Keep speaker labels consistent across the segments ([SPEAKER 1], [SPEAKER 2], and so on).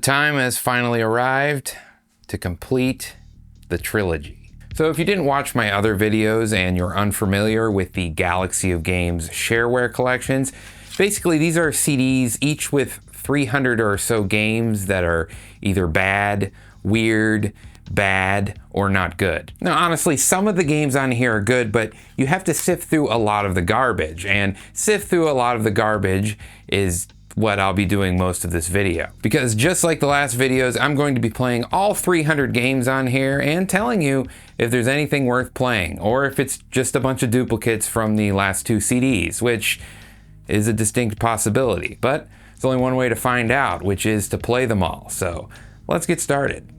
[SPEAKER 1] time has finally arrived to complete the trilogy. So if you didn't watch my other videos and you're unfamiliar with the Galaxy of Games Shareware collections, basically these are CDs each with 300 or so games that are either bad, weird, bad, or not good. Now honestly, some of the games on here are good, but you have to sift through a lot of the garbage, and sift through a lot of the garbage is what I'll be doing most of this video. Because just like the last videos, I'm going to be playing all 300 games on here and telling you if there's anything worth playing, or if it's just a bunch of duplicates from the last 2 CDs, which is a distinct possibility. But there's only one way to find out, which is to play them all. So let's get started.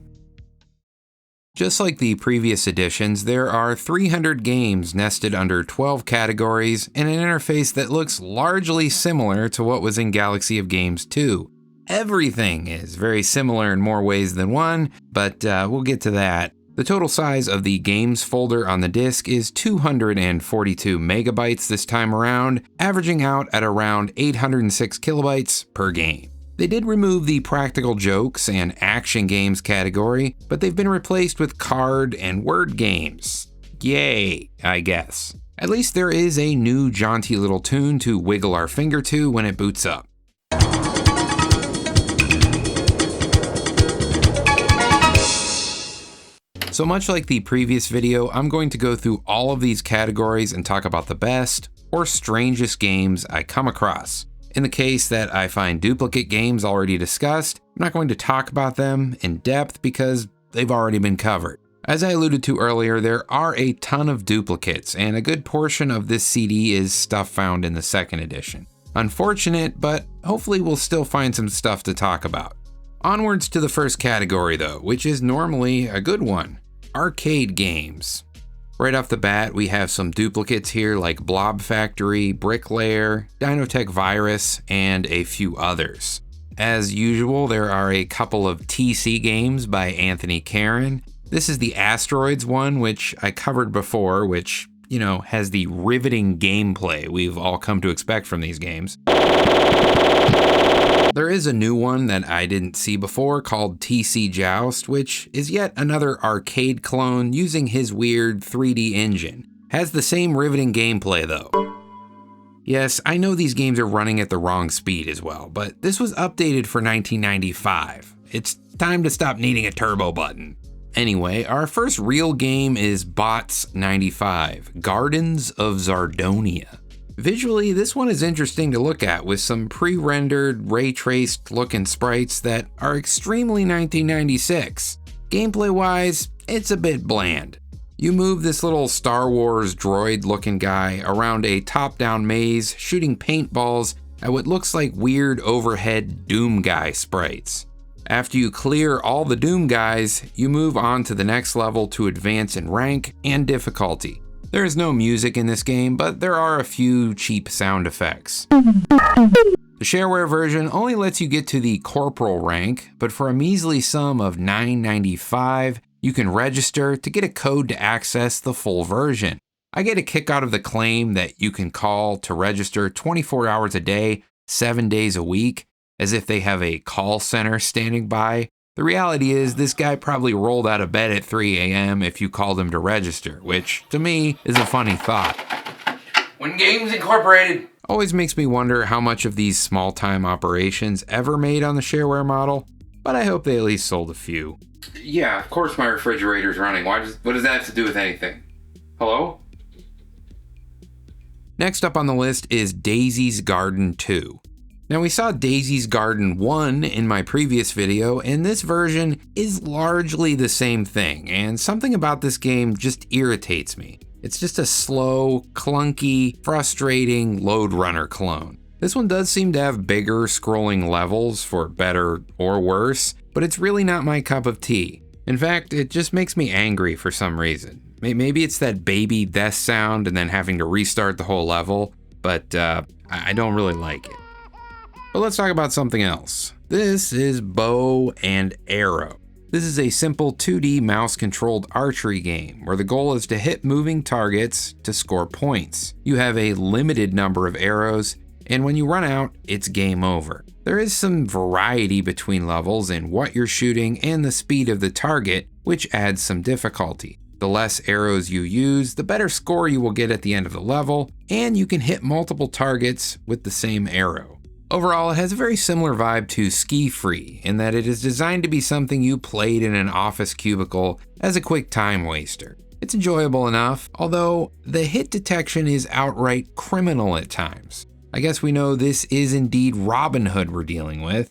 [SPEAKER 1] Just like the previous editions, there are 300 games nested under 12 categories and an interface that looks largely similar to what was in Galaxy of Games 2. Everything is very similar in more ways than one, but we'll get to that. The total size of the games folder on the disk is 242 megabytes this time around, averaging out at around 806 kilobytes per game. They did remove the practical jokes and action games category, but they've been replaced with card and word games. Yay, I guess. At least there is a new jaunty little tune to wiggle our finger to when it boots up. So much like the previous video, I'm going to go through all of these categories and talk about the best or strangest games I come across. In the case that I find duplicate games already discussed, I'm not going to talk about them in depth because they've already been covered. As I alluded to earlier, there are a ton of duplicates, and a good portion of this CD is stuff found in the second edition. Unfortunate, but hopefully we'll still find some stuff to talk about. Onwards to the first category though, which is normally a good one: arcade games. Right off the bat, we have some duplicates here like Blob Factory, Bricklayer, Dinotech Virus, and a few others. As usual, there are a couple of TC games by Anthony Karen. This is the Asteroids one, which I covered before, which, you know, has the riveting gameplay we've all come to expect from these games. There is a new one that I didn't see before called TC Joust, which is yet another arcade clone using his weird 3D engine. Has the same riveting gameplay though. Yes, I know these games are running at the wrong speed as well, but this was updated for 1995. It's time to stop needing a turbo button. Anyway, our first real game is Bots 95, Gardens of Zardonia. Visually, this one is interesting to look at with some pre-rendered, ray-traced looking sprites that are extremely 1996. Gameplay-wise, it's a bit bland. You move this little Star Wars droid-looking guy around a top-down maze, shooting paintballs at what looks like weird overhead Doom Guy sprites. After you clear all the Doom Guys, you move on to the next level to advance in rank and difficulty. There is no music in this game, but there are a few cheap sound effects. The Shareware version only lets you get to the corporal rank, but for a measly sum of $9.95, you can register to get a code to access the full version. I get a kick out of the claim that you can call to register 24 hours a day, 7 days a week, as if they have a call center standing by. The reality is this guy probably rolled out of bed at 3 a.m. if you called him to register, which to me is a funny thought. When Games Incorporated always makes me wonder how much of these small-time operations ever made on the Shareware model, but I hope they at least sold a few. Yeah, of course my refrigerator's running. What does that have to do with anything? Hello? Next up on the list is Daisy's Garden 2. Now we saw Daisy's Garden 1 in my previous video, and this version is largely the same thing, and something about this game just irritates me. It's just a slow, clunky, frustrating Lode Runner clone. This one does seem to have bigger scrolling levels for better or worse, but it's really not my cup of tea. In fact, it just makes me angry for some reason. Maybe it's that baby death sound and then having to restart the whole level, but I don't really like it. But let's talk about something else. This is Bow and Arrow. This is a simple 2D mouse-controlled archery game where the goal is to hit moving targets to score points. You have a limited number of arrows, and when you run out, it's game over. There is some variety between levels in what you're shooting and the speed of the target, which adds some difficulty. The less arrows you use, the better score you will get at the end of the level, and you can hit multiple targets with the same arrow. Overall, it has a very similar vibe to Ski Free in that it is designed to be something you played in an office cubicle as a quick time waster. It's enjoyable enough, although the hit detection is outright criminal at times. I guess we know this is indeed Robin Hood we're dealing with.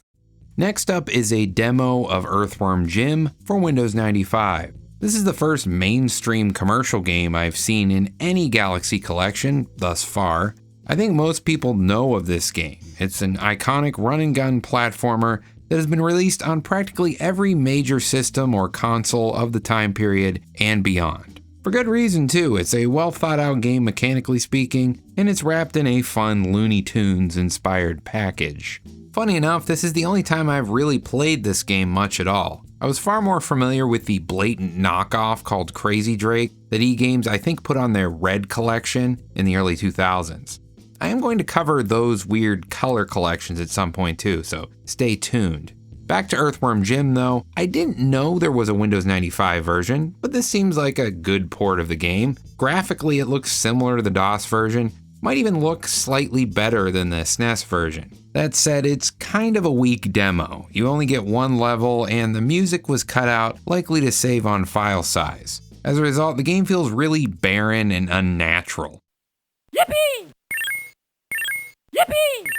[SPEAKER 1] Next up is a demo of Earthworm Jim for Windows 95. This is the first mainstream commercial game I've seen in any Galaxy collection thus far. I think most people know of this game. It's an iconic run-and-gun platformer that has been released on practically every major system or console of the time period and beyond. For good reason too, it's a well thought out game mechanically speaking, and it's wrapped in a fun Looney Tunes inspired package. Funny enough, this is the only time I've really played this game much at all. I was far more familiar with the blatant knockoff called Crazy Drake that eGames I think put on their Red collection in the early 2000s. I am going to cover those weird color collections at some point too, so stay tuned. Back to Earthworm Jim though, I didn't know there was a Windows 95 version, but this seems like a good port of the game. Graphically it looks similar to the DOS version, might even look slightly better than the SNES version. That said, it's kind of a weak demo. You only get one level and the music was cut out, likely to save on file size. As a result, the game feels really barren and unnatural.
[SPEAKER 2] Yippee! Yippee!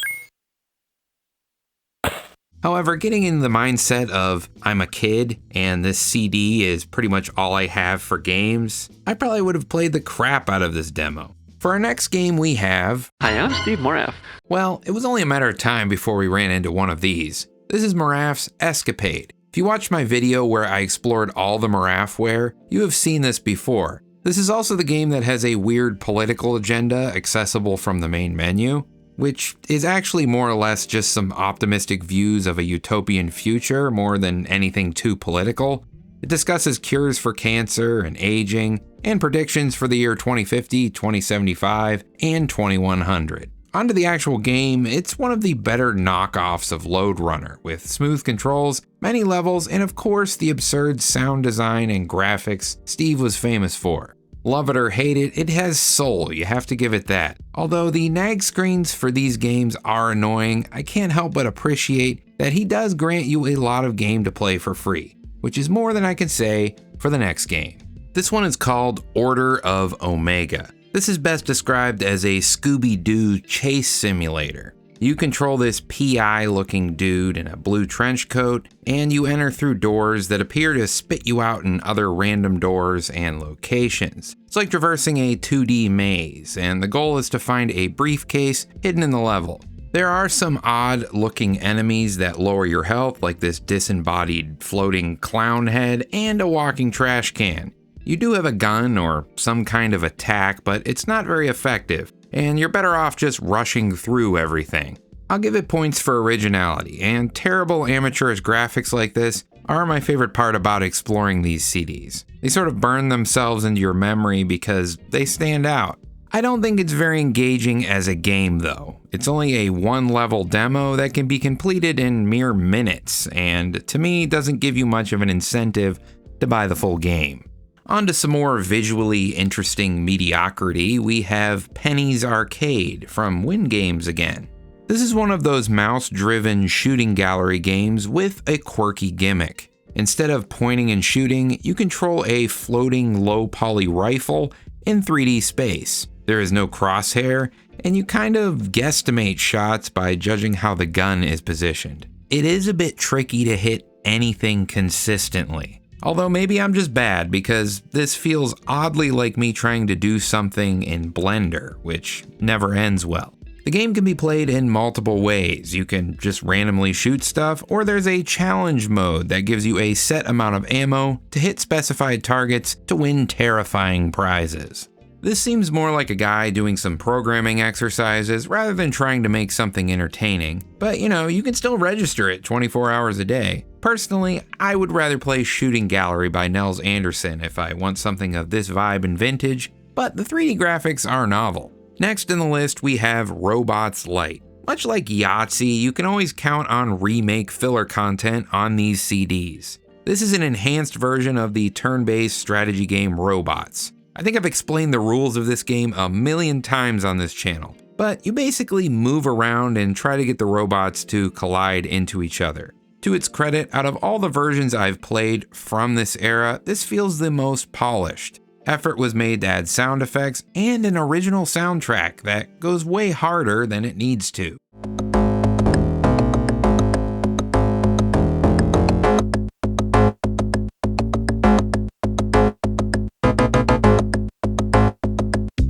[SPEAKER 1] However, getting in the mindset of I'm a kid and this CD is pretty much all I have for games, I probably would have played the crap out of this demo. For our next game we have...
[SPEAKER 3] Hi, I'm Steve Moraff.
[SPEAKER 1] Well, it was only a matter of time before we ran into one of these. This is Moraff's Escapade. If you watched my video where I explored all the Moraffware, you have seen this before. This is also the game that has a weird political agenda accessible from the main menu, which is actually more or less just some optimistic views of a utopian future more than anything too political. It discusses cures for cancer and aging, and predictions for the year 2050, 2075, and 2100. Onto the actual game, it's one of the better knockoffs of Lode Runner, with smooth controls, many levels, and of course the absurd sound design and graphics Steve was famous for. Love it or hate it, it has soul, you have to give it that. Although the nag screens for these games are annoying, I can't help but appreciate that he does grant you a lot of game to play for free, which is more than I can say for the next game. This one is called Order of Omega. This is best described as a Scooby-Doo chase simulator. You control this PI-looking dude in a blue trench coat, and you enter through doors that appear to spit you out in other random doors and locations. It's like traversing a 2D maze, and the goal is to find a briefcase hidden in the level. There are some odd-looking enemies that lower your health, like this disembodied floating clown head and a walking trash can. You do have a gun or some kind of attack, but it's not very effective, and you're better off just rushing through everything. I'll give it points for originality, and terrible amateurish graphics like this are my favorite part about exploring these CDs. They sort of burn themselves into your memory because they stand out. I don't think it's very engaging as a game though. It's only a one-level demo that can be completed in mere minutes, and to me doesn't give you much of an incentive to buy the full game. On to some more visually interesting mediocrity, we have Penny's Arcade from Win Games again. This is one of those mouse-driven shooting gallery games with a quirky gimmick. Instead of pointing and shooting, you control a floating low-poly rifle in 3D space. There is no crosshair, and you kind of guesstimate shots by judging how the gun is positioned. It is a bit tricky to hit anything consistently. Although maybe I'm just bad because this feels oddly like me trying to do something in Blender, which never ends well. The game can be played in multiple ways. You can just randomly shoot stuff, or there's a challenge mode that gives you a set amount of ammo to hit specified targets to win terrifying prizes. This seems more like a guy doing some programming exercises rather than trying to make something entertaining, but you can still register it 24 hours a day. Personally, I would rather play Shooting Gallery by Nels Anderson if I want something of this vibe and vintage, but the 3D graphics are novel. Next in the list we have Robots Light. Much like Yahtzee, you can always count on remake filler content on these CDs. This is an enhanced version of the turn-based strategy game Robots. I think I've explained the rules of this game a million times on this channel, but you basically move around and try to get the robots to collide into each other. To its credit, out of all the versions I've played from this era, this feels the most polished. Effort was made to add sound effects and an original soundtrack that goes way harder than it needs to.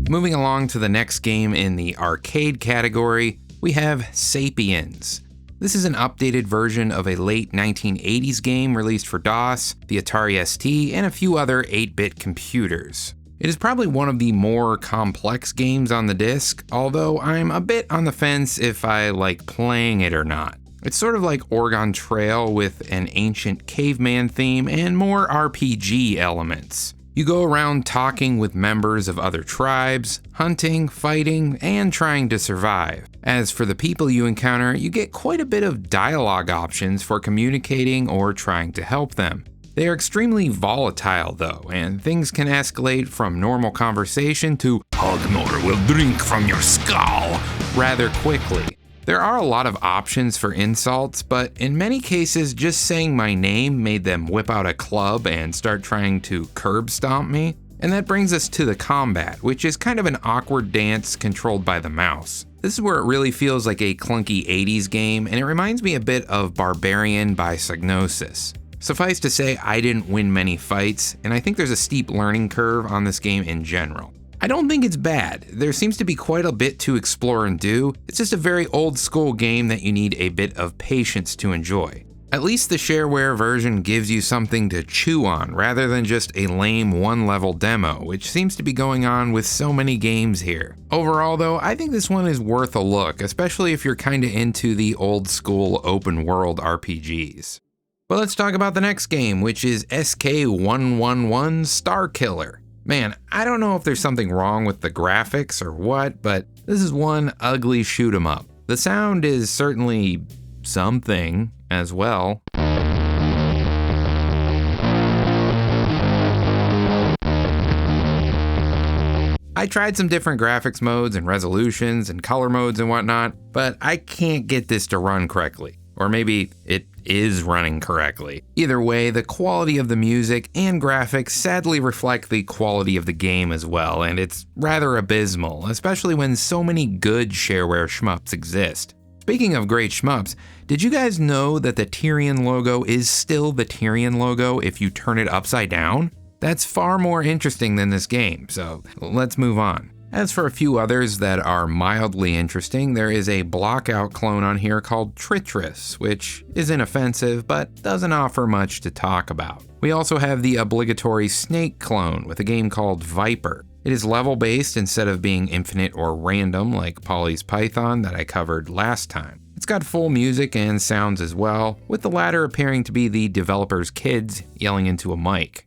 [SPEAKER 1] Moving along to the next game in the arcade category, we have Sapiens. This is an updated version of a late 1980s game released for DOS, the Atari ST, and a few other 8-bit computers. It is probably one of the more complex games on the disc, although I'm a bit on the fence if I like playing it or not. It's sort of like Oregon Trail with an ancient caveman theme and more RPG elements. You go around talking with members of other tribes, hunting, fighting, and trying to survive. As for the people you encounter, you get quite a bit of dialogue options for communicating or trying to help them. They are extremely volatile though, and things can escalate from normal conversation to "Hognor will drink from your skull" rather quickly. There are a lot of options for insults, but in many cases just saying my name made them whip out a club and start trying to curb stomp me. And that brings us to the combat, which is kind of an awkward dance controlled by the mouse. This is where it really feels like a clunky 80s game, and it reminds me a bit of Barbarian by Psygnosis. Suffice to say, I didn't win many fights, and I think there's a steep learning curve on this game in general. I don't think it's bad. There seems to be quite a bit to explore and do. It's just a very old school game that you need a bit of patience to enjoy. At least the Shareware version gives you something to chew on rather than just a lame one-level demo, which seems to be going on with so many games here. Overall though, I think this one is worth a look, especially if you're kinda into the old school open world RPGs. But let's talk about the next game, which is SK111 Star Killer. Man, I don't know if there's something wrong with the graphics or what, but this is one ugly shoot 'em up. The sound is certainly something as well. I tried some different graphics modes and resolutions and color modes and whatnot, but I can't get this to run correctly. Or maybe it is running correctly. Either way, the quality of the music and graphics sadly reflect the quality of the game as well, and it's rather abysmal, especially when so many good Shareware shmups exist. Speaking of great shmups, did you guys know that the Tyrion logo is still the Tyrion logo if you turn it upside down? That's far more interesting than this game, so let's move on. As for a few others that are mildly interesting, there is a blockout clone on here called Tritris, which isn't offensive but doesn't offer much to talk about. We also have the obligatory Snake clone with a game called Viper. It is level-based instead of being infinite or random like Polly's Python that I covered last time. It's got full music and sounds as well, with the latter appearing to be the developer's kids yelling into a mic.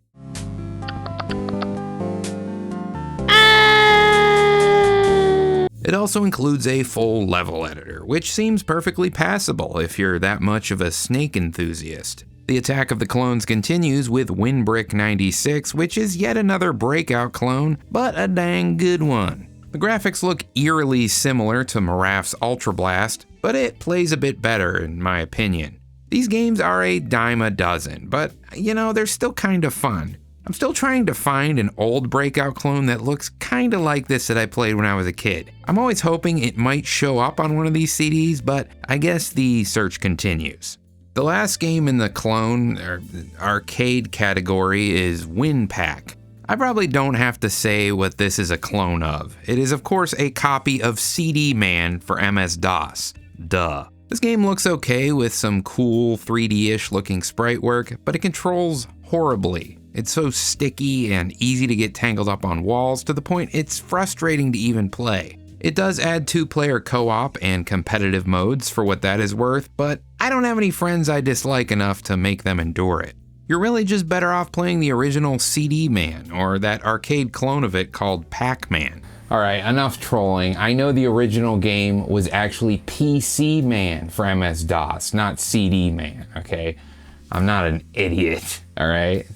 [SPEAKER 1] It also includes a full level editor, which seems perfectly passable if you're that much of a Snake enthusiast. The attack of the clones continues with Windbrick 96, which is yet another breakout clone, but a dang good one. The graphics look eerily similar to Maraf's Ultra Blast, but it plays a bit better in my opinion. These games are a dime a dozen, but they're still kind of fun. I'm still trying to find an old breakout clone that looks kinda like this that I played when I was a kid. I'm always hoping it might show up on one of these CDs, but I guess the search continues. The last game in the clone or arcade category is Winpack. I probably don't have to say what this is a clone of. It is of course a copy of CD Man for MS-DOS. Duh. This game looks okay with some cool 3D-ish looking sprite work, but it controls horribly. It's so sticky and easy to get tangled up on walls to the point it's frustrating to even play. It does add 2-player co-op and competitive modes for what that is worth, but I don't have any friends I dislike enough to make them endure it. You're really just better off playing the original CD Man or that arcade clone of it called Pac-Man. Alright, enough trolling. I know the original game was actually PC Man for MS-DOS, not CD Man, okay? I'm not an idiot, alright?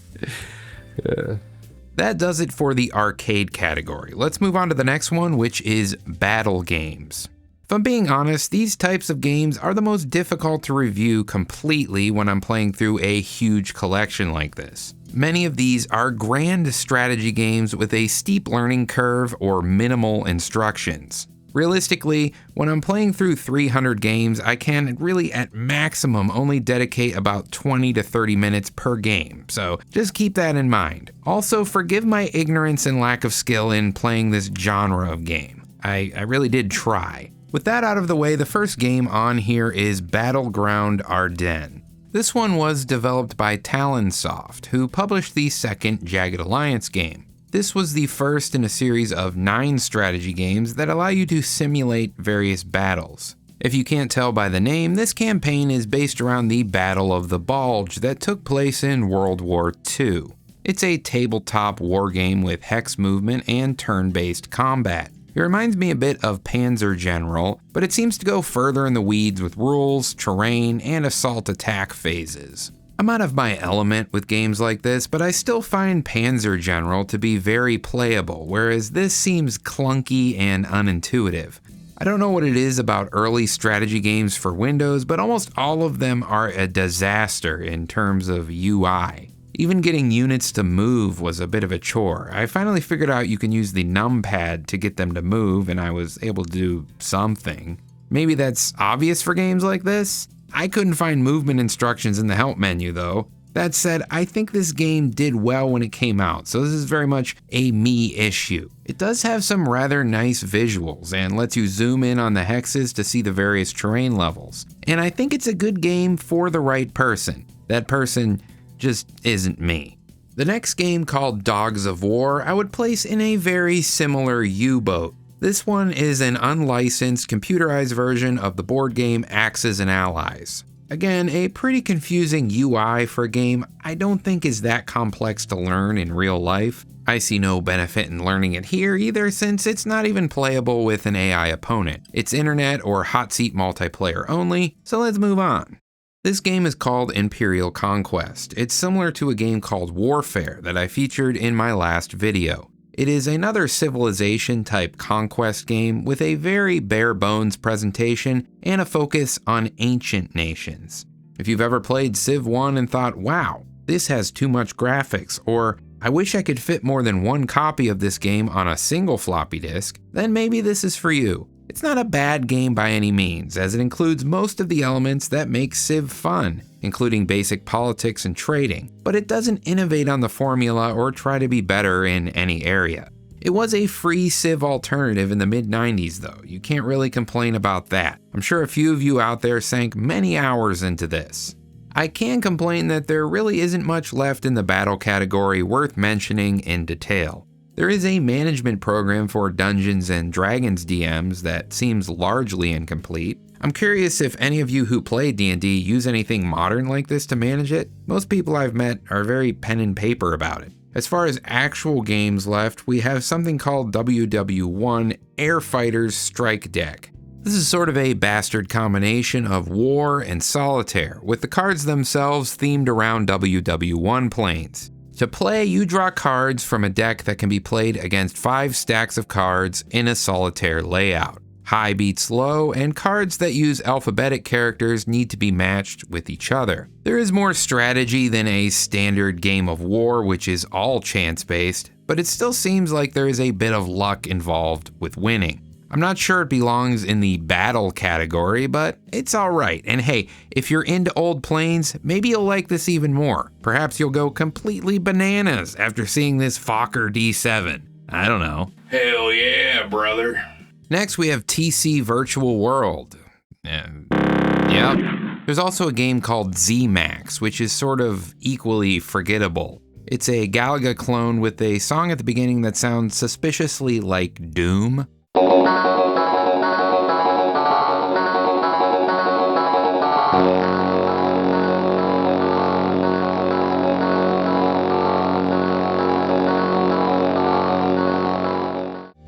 [SPEAKER 1] That does it for the arcade category. Let's move on to the next one, which is battle games. If I'm being honest, these types of games are the most difficult to review completely when I'm playing through a huge collection like this. Many of these are grand strategy games with a steep learning curve or minimal instructions. Realistically, when I'm playing through 300 games, I can really at maximum only dedicate about 20 to 30 minutes per game, so just keep that in mind. Also, forgive my ignorance and lack of skill in playing this genre of game. I really did try. With that out of the way, the first game on here is Battleground Ardennes. This one was developed by Talonsoft, who published the second Jagged Alliance game. This was the first in a series of 9 strategy games that allow you to simulate various battles. If you can't tell by the name, this campaign is based around the Battle of the Bulge that took place in World War II. It's a tabletop wargame with hex movement and turn-based combat. It reminds me a bit of Panzer General, but it seems to go further in the weeds with rules, terrain, and assault attack phases. I'm out of my element with games like this, but I still find Panzer General to be very playable, whereas this seems clunky and unintuitive. I don't know what it is about early strategy games for Windows, but almost all of them are a disaster in terms of UI. Even getting units to move was a bit of a chore. I finally figured out you can use the numpad to get them to move, and I was able to do something. Maybe that's obvious for games like this? I couldn't find movement instructions in the help menu though. That said, I think this game did well when it came out, so this is very much a me issue. It does have some rather nice visuals and lets you zoom in on the hexes to see the various terrain levels. And I think it's a good game for the right person. That person just isn't me. The next game, called Dogs of War, I would place in a very similar U-boat. This one is an unlicensed, computerized version of the board game Axes and Allies. Again, a pretty confusing UI for a game I don't think is that complex to learn in real life. I see no benefit in learning it here either, since it's not even playable with an AI opponent. It's internet or hot seat multiplayer only, so let's move on. This game is called Imperial Conquest. It's similar to a game called Warfare that I featured in my last video. It is another civilization-type conquest game with a very bare-bones presentation and a focus on ancient nations. If you've ever played Civ 1 and thought, wow, this has too much graphics, or I wish I could fit more than one copy of this game on a single floppy disk, then maybe this is for you. It's not a bad game by any means, as it includes most of the elements that make Civ fun, including basic politics and trading, but it doesn't innovate on the formula or try to be better in any area. It was a free Civ alternative in the mid-90s though, you can't really complain about that. I'm sure a few of you out there sank many hours into this. I can complain that there really isn't much left in the battle category worth mentioning in detail. There is a management program for Dungeons and Dragons DMs that seems largely incomplete. I'm curious if any of you who play D&D use anything modern like this to manage it. Most people I've met are very pen and paper about it. As far as actual games left, we have something called WW1 Air Fighters Strike Deck. This is sort of a bastard combination of war and solitaire, with the cards themselves themed around WW1 planes. To play, you draw cards from a deck that can be played against 5 stacks of cards in a solitaire layout. High beats low, and cards that use alphabetic characters need to be matched with each other. There is more strategy than a standard game of war, which is all chance-based, but it still seems like there is a bit of luck involved with winning. I'm not sure it belongs in the battle category, but it's alright. And hey, if you're into old planes, maybe you'll like this even more. Perhaps you'll go completely bananas after seeing this Fokker D7. I don't know.
[SPEAKER 2] Hell yeah, brother.
[SPEAKER 1] Next, we have TC Virtual World. Yep. There's also a game called Z-Max, which is sort of equally forgettable. It's a Galaga clone with a song at the beginning that sounds suspiciously like Doom.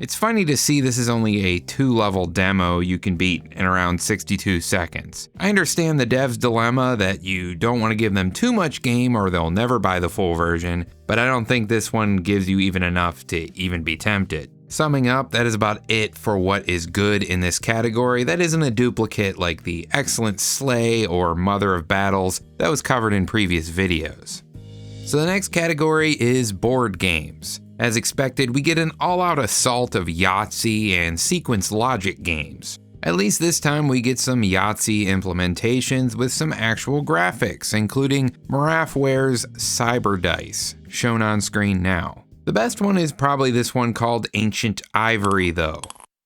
[SPEAKER 1] It's funny to see this is only a 2-level demo you can beat in around 62 seconds. I understand the dev's dilemma that you don't want to give them too much game or they'll never buy the full version, but I don't think this one gives you even enough to even be tempted. Summing up, that is about it for what is good in this category that isn't a duplicate like the excellent Slay or Mother of Battles that was covered in previous videos. So the next category is board games. As expected, we get an all-out assault of Yahtzee and sequence logic games. At least this time we get some Yahtzee implementations with some actual graphics, including Shareware Cyber Dice, shown on screen now. The best one is probably this one called Ancient Ivory though.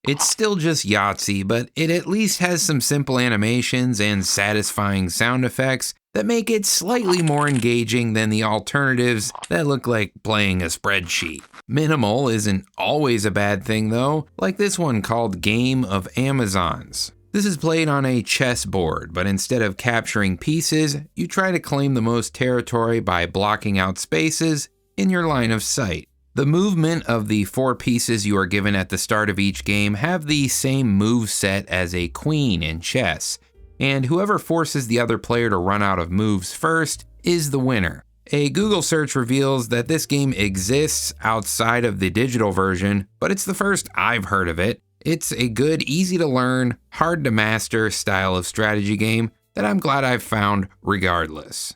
[SPEAKER 1] It's still just Yahtzee, but it at least has some simple animations and satisfying sound effects that make it slightly more engaging than the alternatives that look like playing a spreadsheet. Minimal isn't always a bad thing though, like this one called Game of Amazons. This is played on a chessboard, but instead of capturing pieces, you try to claim the most territory by blocking out spaces in your line of sight. The movement of the 4 pieces you are given at the start of each game have the same move set as a queen in chess, and whoever forces the other player to run out of moves first is the winner. A Google search reveals that this game exists outside of the digital version, but it's the first I've heard of it. It's a good, easy to learn, hard to master style of strategy game that I'm glad I've found regardless.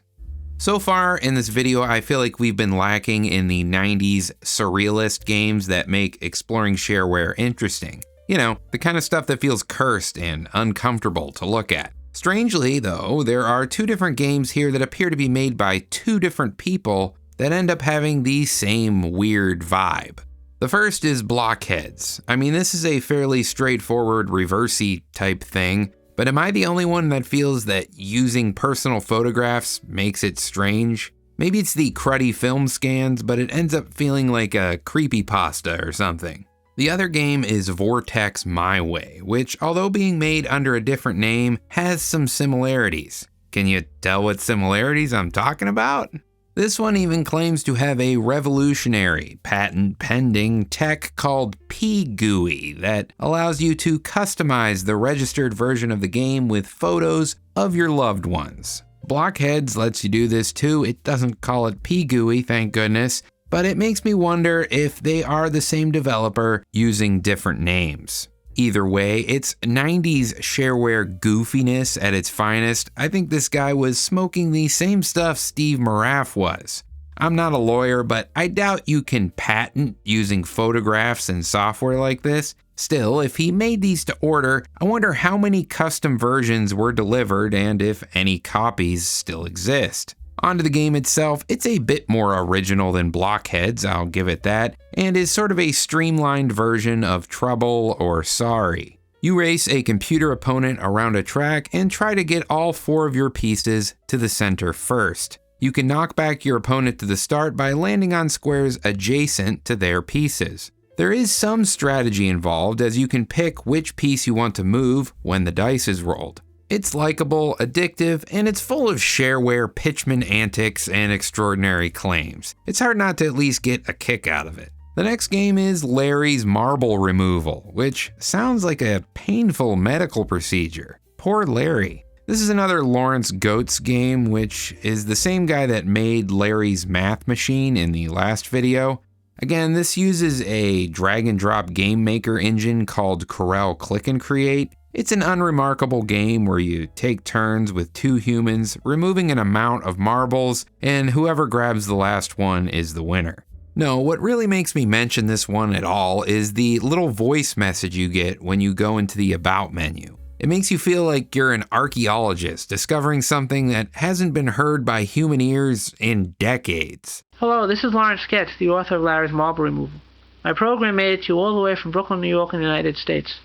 [SPEAKER 1] So far in this video, I feel like we've been lacking in the 90s surrealist games that make exploring shareware interesting. You know, the kind of stuff that feels cursed and uncomfortable to look at. Strangely, though, there are 2 different games here that appear to be made by 2 different people that end up having the same weird vibe. The first is Blockheads. I mean, this is a fairly straightforward reversey type thing, but am I the only one that feels that using personal photographs makes it strange? Maybe it's the cruddy film scans, but it ends up feeling like a creepypasta or something. The other game is Vortex My Way, which, although being made under a different name, has some similarities. Can you tell what similarities I'm talking about? This one even claims to have a revolutionary, patent-pending tech called PGUI that allows you to customize the registered version of the game with photos of your loved ones. Blockheads lets you do this too. It doesn't call it PGUI, thank goodness, but it makes me wonder if they are the same developer using different names. Either way, it's 90s shareware goofiness at its finest. I think this guy was smoking the same stuff Steve Moraff was. I'm not a lawyer, but I doubt you can patent using photographs and software like this. Still, if he made these to order, I wonder how many custom versions were delivered and if any copies still exist. Onto the game itself, it's a bit more original than Blockheads, I'll give it that, and is sort of a streamlined version of Trouble or Sorry. You race a computer opponent around a track and try to get all 4 of your pieces to the center first. You can knock back your opponent to the start by landing on squares adjacent to their pieces. There is some strategy involved as you can pick which piece you want to move when the dice is rolled. It's likable, addictive, and it's full of shareware pitchman antics and extraordinary claims. It's hard not to at least get a kick out of it. The next game is Larry's Marble Removal, which sounds like a painful medical procedure. Poor Larry. This is another Lawrence Goetz game, which is the same guy that made Larry's Math Machine in the last video. Again, this uses a drag and drop game maker engine called Corel Click and Create. It's an unremarkable game where you take turns with 2 humans, removing an amount of marbles, and whoever grabs the last one is the winner. No, what really makes me mention this one at all is the little voice message you get when you go into the About menu. It makes you feel like you're an archaeologist discovering something that hasn't been heard by human ears in decades.
[SPEAKER 3] Hello, this is Lawrence Goetz, the author of Larry's Marble Removal. My program made it to you all the way from Brooklyn, New York in the United States.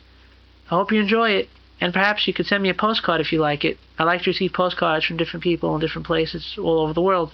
[SPEAKER 3] I hope you enjoy it, and perhaps you could send me a postcard if you like it. I like to receive postcards from different people in different places all over the world.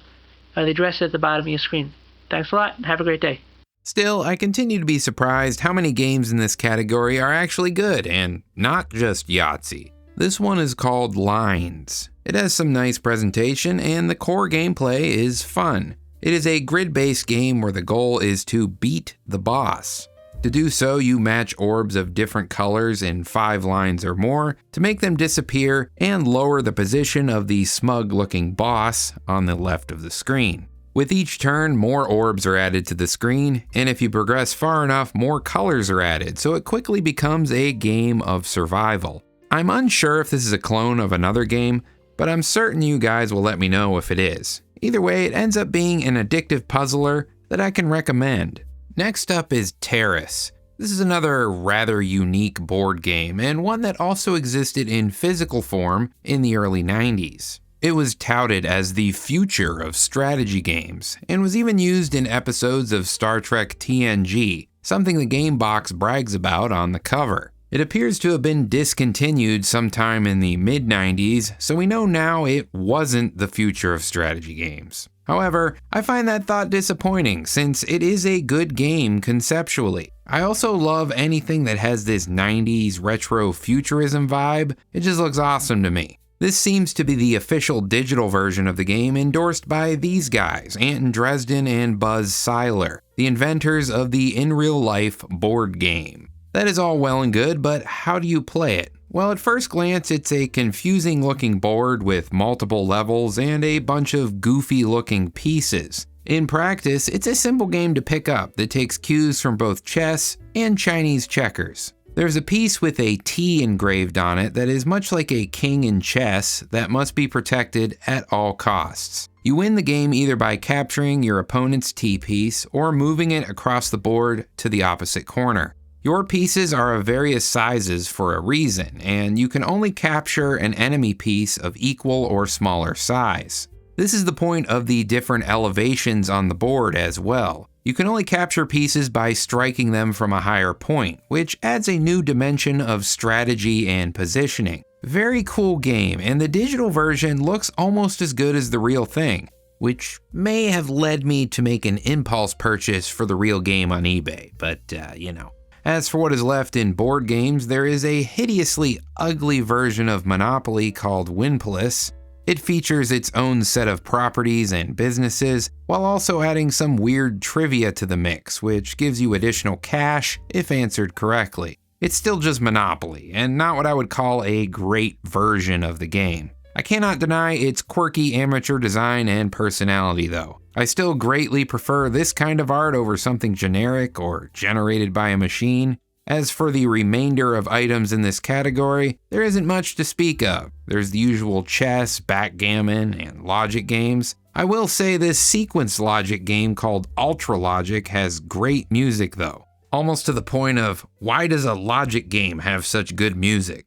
[SPEAKER 3] The address is at the bottom of your screen. Thanks a lot, and have a great day.
[SPEAKER 1] Still, I continue to be surprised how many games in this category are actually good, and not just Yahtzee. This one is called Lines. It has some nice presentation, and the core gameplay is fun. It is a grid-based game where the goal is to beat the boss. To do so, you match orbs of different colors in 5 lines or more to make them disappear and lower the position of the smug-looking boss on the left of the screen. With each turn, more orbs are added to the screen, and if you progress far enough, more colors are added, so it quickly becomes a game of survival. I'm unsure if this is a clone of another game, but I'm certain you guys will let me know if it is. Either way, it ends up being an addictive puzzler that I can recommend. Next up is Terrace. This is another rather unique board game, and one that also existed in physical form in the early 90s. It was touted as the future of strategy games, and was even used in episodes of Star Trek TNG, something the game box brags about on the cover. It appears to have been discontinued sometime in the mid-90s, so we know now it wasn't the future of strategy games. However, I find that thought disappointing since it is a good game conceptually. I also love anything that has this 90s retro futurism vibe. It just looks awesome to me. This seems to be the official digital version of the game endorsed by these guys, Anton Dresden and Buzz Seiler, the inventors of the in real life board game. That is all well and good, but how do you play it? Well, at first glance, it's a confusing looking board with multiple levels and a bunch of goofy looking pieces. In practice, it's a simple game to pick up that takes cues from both chess and Chinese checkers. There's a piece with a T engraved on it that is much like a king in chess that must be protected at all costs. You win the game either by capturing your opponent's T piece or moving it across the board to the opposite corner. Your pieces are of various sizes for a reason, and you can only capture an enemy piece of equal or smaller size. This is the point of the different elevations on the board as well. You can only capture pieces by striking them from a higher point, which adds a new dimension of strategy and positioning. Very cool game, and the digital version looks almost as good as the real thing, which may have led me to make an impulse purchase for the real game on eBay, but you know. As for what is left in board games, there is a hideously ugly version of Monopoly called Winpolis. It features its own set of properties and businesses, while also adding some weird trivia to the mix, which gives you additional cash if answered correctly. It's still just Monopoly, and not what I would call a great version of the game. I cannot deny its quirky amateur design and personality though. I still greatly prefer this kind of art over something generic or generated by a machine. As for the remainder of items in this category, there isn't much to speak of. There's the usual chess, backgammon, and logic games. I will say this sequence logic game called Ultra Logic has great music though. Almost to the point of, why does a logic game have such good music?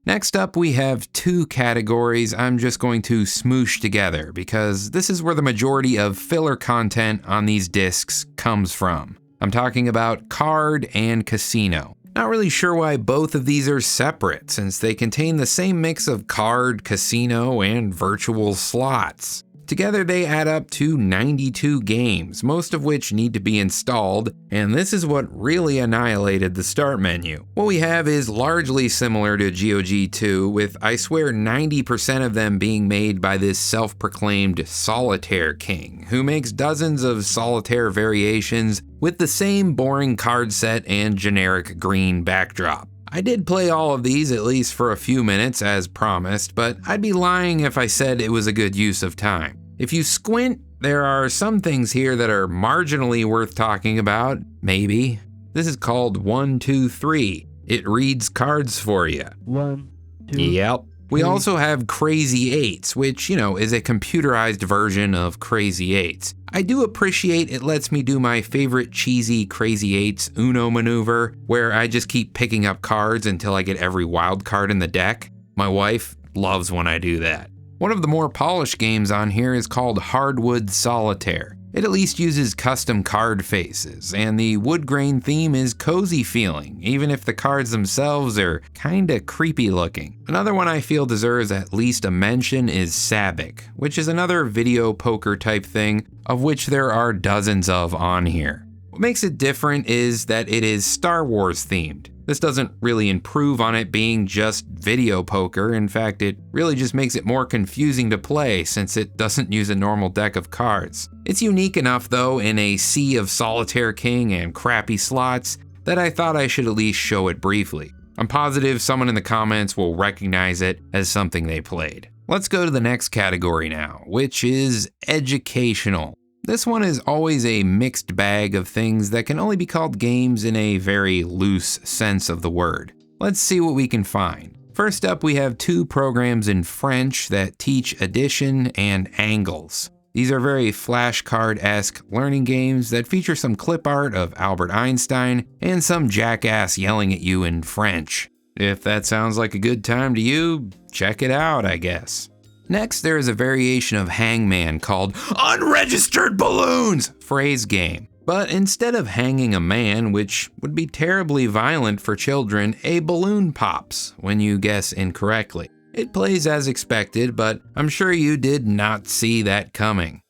[SPEAKER 1] Next up, we have 2 categories I'm just going to smoosh together because this is where the majority of filler content on these discs comes from. I'm talking about card and casino. Not really sure why both of these are separate since they contain the same mix of card, casino, and virtual slots. Together they add up to 92 games, most of which need to be installed, and this is what really annihilated the start menu. What we have is largely similar to GOG 2, with I swear 90% of them being made by this self-proclaimed solitaire king, who makes dozens of solitaire variations with the same boring card set and generic green backdrop. I did play all of these at least for a few minutes as promised, but I'd be lying if I said it was a good use of time. If you squint, there are some things here that are marginally worth talking about, maybe. This is called 1, 2, 3. It reads cards for you.
[SPEAKER 3] 1, 2.
[SPEAKER 1] Yep. We also have Crazy Eights, which, is a computerized version of Crazy Eights. I do appreciate it lets me do my favorite cheesy Crazy Eights Uno maneuver, where I just keep picking up cards until I get every wild card in the deck. My wife loves when I do that. One of the more polished games on here is called Hardwood Solitaire. It at least uses custom card faces, and the wood grain theme is cozy feeling, even if the cards themselves are kinda creepy looking. Another one I feel deserves at least a mention is Sabic, which is another video poker type thing, of which there are dozens of on here. What makes it different is that it is Star Wars themed. This doesn't really improve on it being just video poker. In fact, it really just makes it more confusing to play since it doesn't use a normal deck of cards. It's unique enough though in a sea of Solitaire King and crappy slots that I thought I should at least show it briefly. I'm positive someone in the comments will recognize it as something they played. Let's go to the next category now, which is educational. This one is always a mixed bag of things that can only be called games in a very loose sense of the word. Let's see what we can find. First up, we have 2 programs in French that teach addition and angles. These are very flashcard-esque learning games that feature some clip art of Albert Einstein and some jackass yelling at you in French. If that sounds like a good time to you, check it out, I guess. Next, there is a variation of Hangman called Unregistered Balloons phrase game. But instead of hanging a man, which would be terribly violent for children, a balloon pops when you guess incorrectly. It plays as expected, but I'm sure you did not see that coming.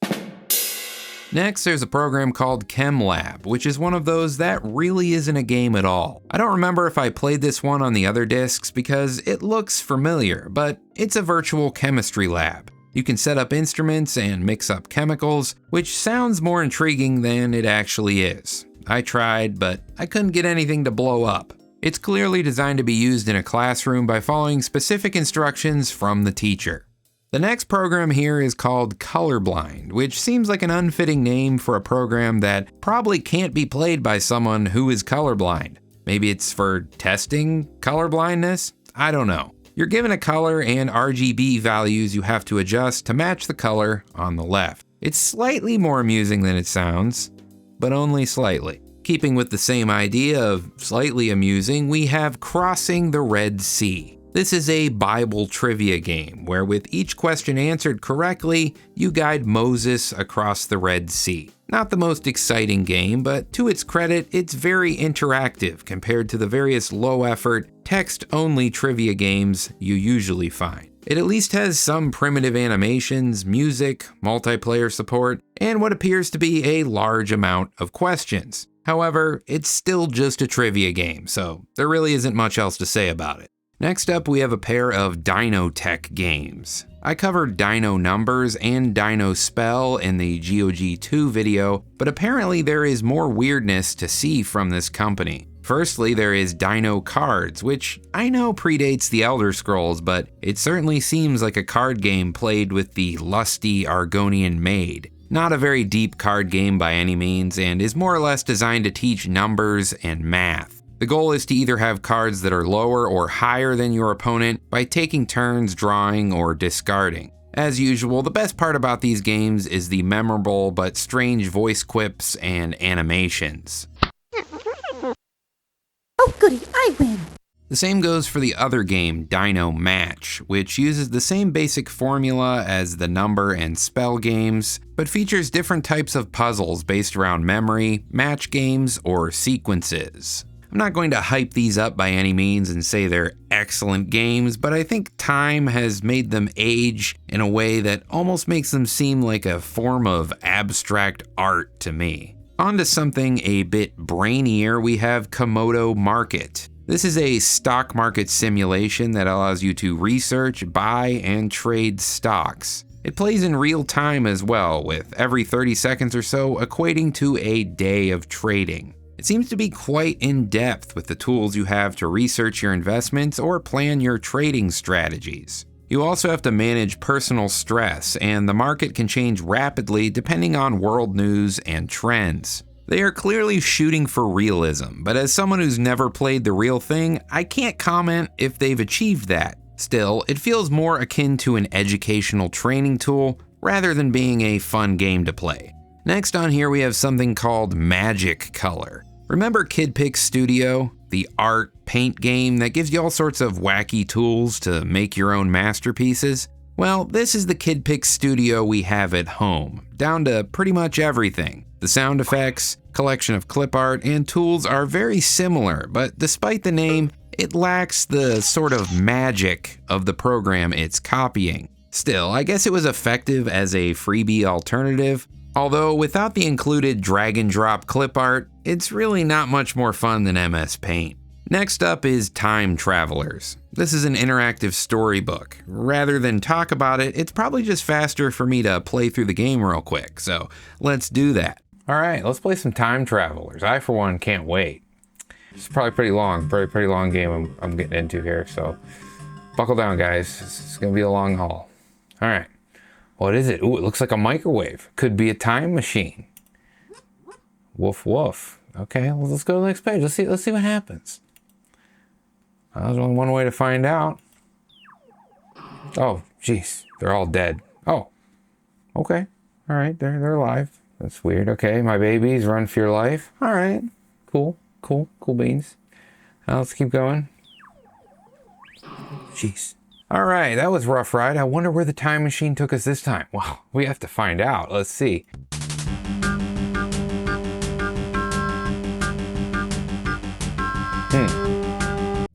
[SPEAKER 1] Next, there's a program called ChemLab, which is one of those that really isn't a game at all. I don't remember if I played this one on the other discs because it looks familiar, but it's a virtual chemistry lab. You can set up instruments and mix up chemicals, which sounds more intriguing than it actually is. I tried, but I couldn't get anything to blow up. It's clearly designed to be used in a classroom by following specific instructions from the teacher. The next program here is called Colorblind, which seems like an unfitting name for a program that probably can't be played by someone who is colorblind. Maybe it's for testing colorblindness? I don't know. You're given a color and RGB values you have to adjust to match the color on the left. It's slightly more amusing than it sounds, but only slightly. Keeping with the same idea of slightly amusing, we have Crossing the Red Sea. This is a Bible trivia game where with each question answered correctly, you guide Moses across the Red Sea. Not the most exciting game, but to its credit, it's very interactive compared to the various low-effort, text-only trivia games you usually find. It at least has some primitive animations, music, multiplayer support, and what appears to be a large amount of questions. However, it's still just a trivia game, so there really isn't much else to say about it. Next up, we have a pair of Dino Tech games. I covered Dino Numbers and Dino Spell in the GOG2 video, but apparently there is more weirdness to see from this company. Firstly, there is Dino Cards, which I know predates the Elder Scrolls, but it certainly seems like a card game played with the lusty Argonian maid. Not a very deep card game by any means, and is more or less designed to teach numbers and math. The goal is to either have cards that are lower or higher than your opponent by taking turns drawing or discarding. As usual, the best part about these games is the memorable but strange voice quips and animations.
[SPEAKER 4] Oh goody, I win!
[SPEAKER 1] The same goes for the other game, Dino Match, which uses the same basic formula as the number and spell games, but features different types of puzzles based around memory, match games, or sequences. I'm not going to hype these up by any means and say they're excellent games, but I think time has made them age in a way that almost makes them seem like a form of abstract art to me. On to something a bit brainier, we have Komodo Market. This is a stock market simulation that allows you to research, buy, and trade stocks. It plays in real time as well, with every 30 seconds or so equating to a day of trading. It seems to be quite in-depth with the tools you have to research your investments or plan your trading strategies. You also have to manage personal stress, and the market can change rapidly depending on world news and trends. They are clearly shooting for realism, but as someone who's never played the real thing, I can't comment if they've achieved that. Still, it feels more akin to an educational training tool rather than being a fun game to play. Next on here we have something called Magic Color. Remember Kid Pick Studio, the art paint game that gives you all sorts of wacky tools to make your own masterpieces? Well, this is the KidPix studio we have at home, down to pretty much everything. The sound effects, collection of clip art, and tools are very similar, but despite the name, it lacks the sort of magic of the program it's copying. Still, I guess it was effective as a freebie alternative, although without the included drag and drop clip art, it's really not much more fun than MS Paint. Next up is Time Travelers. This is an interactive storybook. Rather than talk about it, it's probably just faster for me to play through the game real quick, so let's do that. Alright, let's play some Time Travelers. I, for one, can't wait. It's probably pretty long game I'm getting into here, so buckle down, guys. It's gonna be a long haul. Alright, what is it? Ooh, it looks like a microwave. Could be a time machine. Woof woof. Okay, well, let's go to the next page. Let's see what happens. There's only one way to find out. Oh, jeez, they're all dead. Oh, okay. All right, they're alive. That's weird. Okay, my babies, run for your life. All right, cool beans. Let's keep going. Jeez. All right, that was a rough ride. I wonder where the time machine took us this time. Well, we have to find out. Let's see.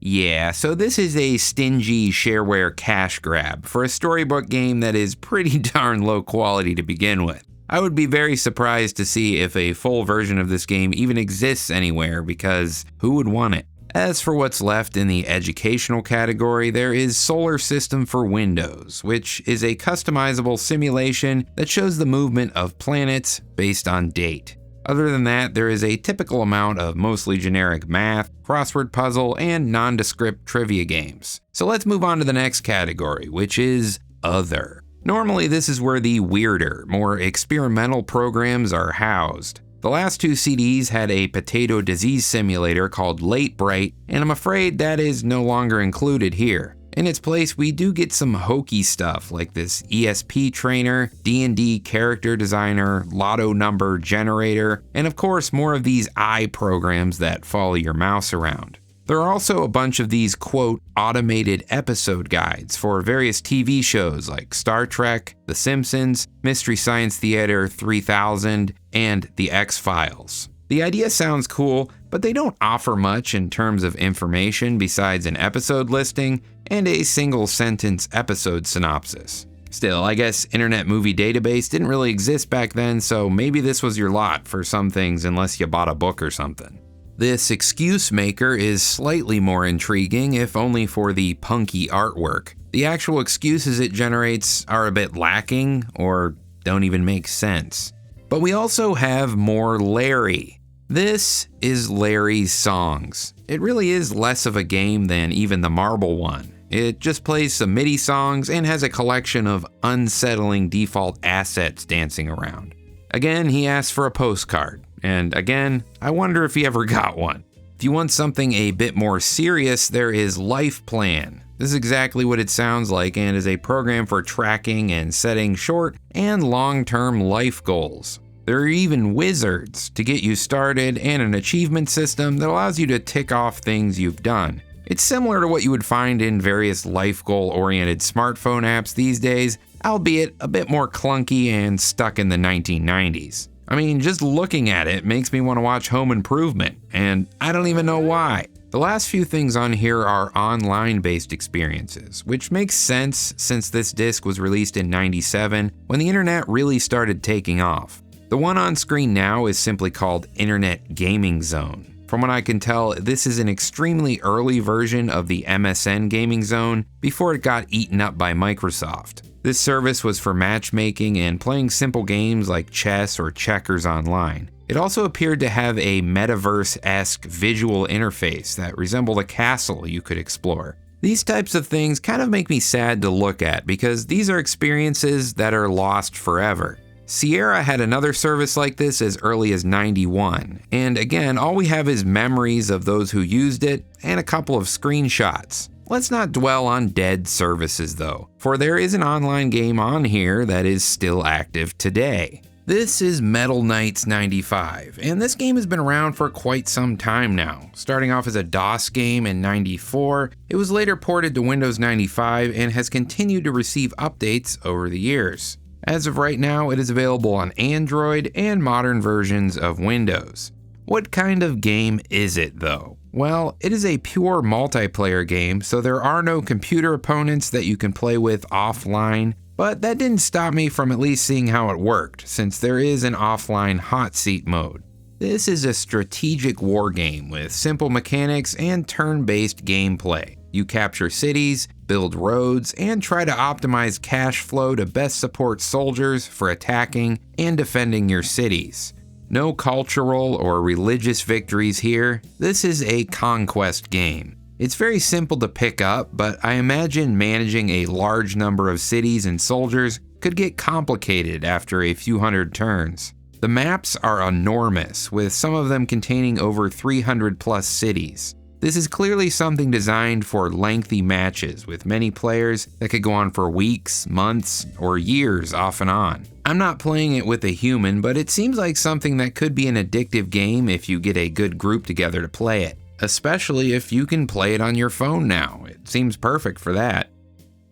[SPEAKER 1] Yeah, so this is a stingy shareware cash grab for a storybook game that is pretty darn low quality to begin with. I would be very surprised to see if a full version of this game even exists anywhere, because who would want it? As for what's left in the educational category, there is Solar System for Windows, which is a customizable simulation that shows the movement of planets based on date. Other than that, there is a typical amount of mostly generic math, crossword puzzle, and nondescript trivia games. So let's move on to the next category, which is Other. Normally, this is where the weirder, more experimental programs are housed. The last two CDs had a potato disease simulator called Late Bright, and I'm afraid that is no longer included here. In its place, we do get some hokey stuff like this ESP trainer, D&D character designer, lotto number generator, and of course more of these eye programs that follow your mouse around. There are also a bunch of these, quote, automated episode guides for various TV shows like Star Trek, The Simpsons, Mystery Science Theater 3000, and The X-Files. The idea sounds cool, but they don't offer much in terms of information besides an episode listing and a single sentence episode synopsis. Still, I guess Internet Movie Database didn't really exist back then, so maybe this was your lot for some things unless you bought a book or something. This excuse maker is slightly more intriguing, if only for the punky artwork. The actual excuses it generates are a bit lacking or don't even make sense. But we also have more Larry. This is Larry's Songs. It really is less of a game than even the Marble one. It just plays some MIDI songs and has a collection of unsettling default assets dancing around. Again, he asks for a postcard, and again, I wonder if he ever got one. If you want something a bit more serious, there is Life Plan. This is exactly what it sounds like and is a program for tracking and setting short and long-term life goals. There are even wizards to get you started and an achievement system that allows you to tick off things you've done. It's similar to what you would find in various life goal-oriented smartphone apps these days, albeit a bit more clunky and stuck in the 1990s. I mean, just looking at it makes me want to watch Home Improvement, and I don't even know why. The last few things on here are online-based experiences, which makes sense since this disc was released in '97 when the internet really started taking off. The one on screen now is simply called Internet Gaming Zone. From what I can tell, this is an extremely early version of the MSN Gaming Zone before it got eaten up by Microsoft. This service was for matchmaking and playing simple games like chess or checkers online. It also appeared to have a metaverse-esque visual interface that resembled a castle you could explore. These types of things kind of make me sad to look at because these are experiences that are lost forever. Sierra had another service like this as early as '91, and again, all we have is memories of those who used it and a couple of screenshots. Let's not dwell on dead services though, for there is an online game on here that is still active today. This is Metal Knights 95, and this game has been around for quite some time now. Starting off as a DOS game in 94, it was later ported to Windows 95 and has continued to receive updates over the years. As of right now, it is available on Android and modern versions of Windows. What kind of game is it though? Well, it is a pure multiplayer game, so there are no computer opponents that you can play with offline. But that didn't stop me from at least seeing how it worked, since there is an offline hot seat mode. This is a strategic war game with simple mechanics and turn-based gameplay. You capture cities, build roads, and try to optimize cash flow to best support soldiers for attacking and defending your cities. No cultural or religious victories here. This is a conquest game. It's very simple to pick up, but I imagine managing a large number of cities and soldiers could get complicated after a few hundred turns. The maps are enormous, with some of them containing over 300 plus cities. This is clearly something designed for lengthy matches with many players that could go on for weeks, months, or years off and on. I'm not playing it with a human, but it seems like something that could be an addictive game if you get a good group together to play it. Especially if you can play it on your phone now. It seems perfect for that.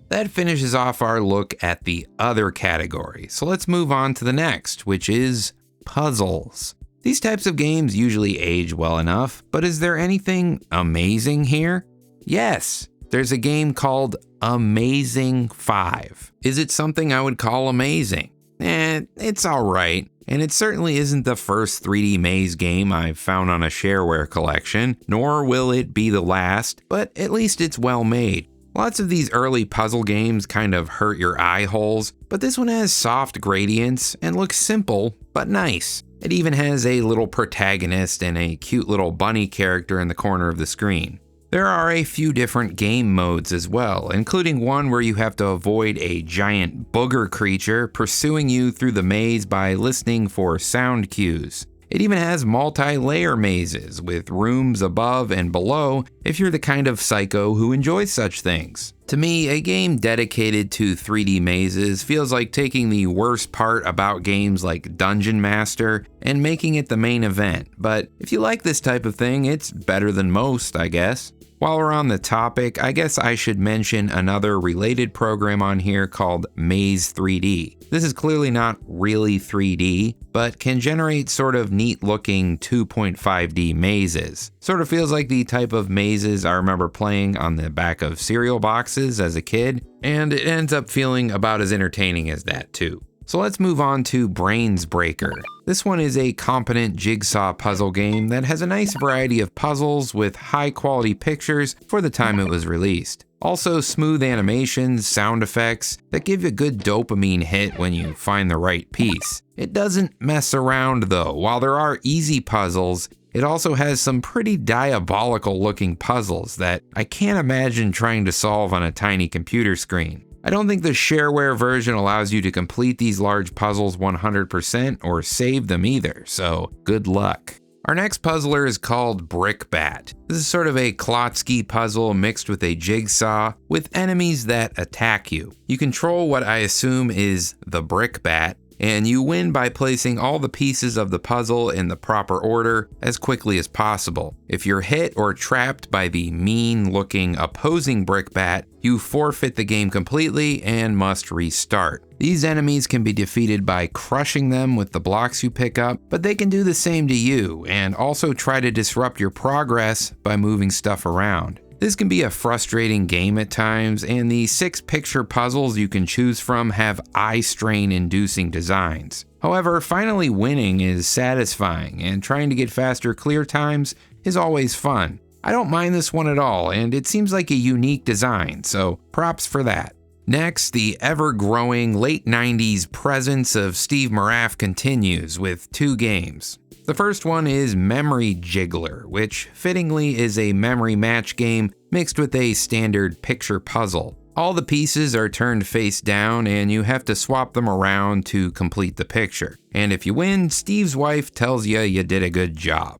[SPEAKER 1] That finishes off our look at the other category, so let's move on to the next, which is puzzles. These types of games usually age well enough, but is there anything amazing here? Yes, there's a game called Amazing 5. Is it something I would call amazing? It's alright. And it certainly isn't the first 3D maze game I've found on a Shareware collection, nor will it be the last, but at least it's well made. Lots of these early puzzle games kind of hurt your eye holes, but this one has soft gradients and looks simple, but nice. It even has a little protagonist and a cute little bunny character in the corner of the screen. There are a few different game modes as well, including one where you have to avoid a giant booger creature pursuing you through the maze by listening for sound cues. It even has multi-layer mazes with rooms above and below if you're the kind of psycho who enjoys such things. To me, a game dedicated to 3D mazes feels like taking the worst part about games like Dungeon Master and making it the main event, but if you like this type of thing, it's better than most, I guess. While we're on the topic, I guess I should mention another related program on here called Maze 3D. This is clearly not really 3D, but can generate sort of neat looking 2.5D mazes. Sort of feels like the type of mazes I remember playing on the back of cereal boxes as a kid, and it ends up feeling about as entertaining as that too. So let's move on to Brains Breaker. This one is a competent jigsaw puzzle game that has a nice variety of puzzles with high quality pictures for the time it was released. Also smooth animations, sound effects that give you a good dopamine hit when you find the right piece. It doesn't mess around though. While there are easy puzzles, it also has some pretty diabolical looking puzzles that I can't imagine trying to solve on a tiny computer screen. I don't think the Shareware version allows you to complete these large puzzles 100% or save them either, so good luck. Our next puzzler is called Brickbat. This is sort of a Klotsky puzzle mixed with a jigsaw with enemies that attack you. You control what I assume is the Brickbat, and you win by placing all the pieces of the puzzle in the proper order as quickly as possible. If you're hit or trapped by the mean-looking opposing brickbat, you forfeit the game completely and must restart. These enemies can be defeated by crushing them with the blocks you pick up, but they can do the same to you and also try to disrupt your progress by moving stuff around. This can be a frustrating game at times, and the 6 picture puzzles you can choose from have eye strain inducing designs. However, finally winning is satisfying, and trying to get faster clear times is always fun. I don't mind this one at all, and it seems like a unique design, so props for that. Next, the ever-growing late 90s presence of Steve Moraff continues with 2 games. The first one is Memory Jiggler, which fittingly is a memory match game mixed with a standard picture puzzle. All the pieces are turned face down and you have to swap them around to complete the picture. And if you win, Steve's wife tells you did a good job.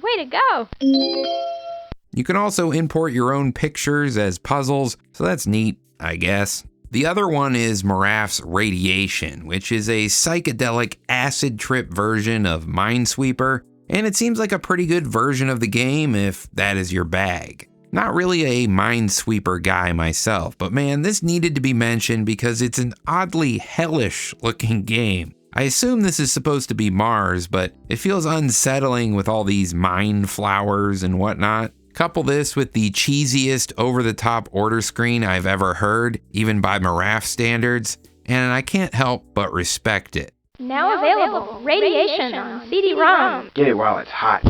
[SPEAKER 4] Way to go!
[SPEAKER 1] You can also import your own pictures as puzzles, so that's neat, I guess. The other one is Marath's Radiation, which is a psychedelic acid trip version of Minesweeper, and it seems like a pretty good version of the game if that is your bag. Not really a Minesweeper guy myself, but man, this needed to be mentioned because it's an oddly hellish looking game. I assume this is supposed to be Mars, but it feels unsettling with all these mine flowers and whatnot. Couple this with the cheesiest over-the-top order screen I've ever heard, even by Marath standards, and I can't help but respect it.
[SPEAKER 4] Now available, Radiation on CD-ROM.
[SPEAKER 2] Get it while it's hot.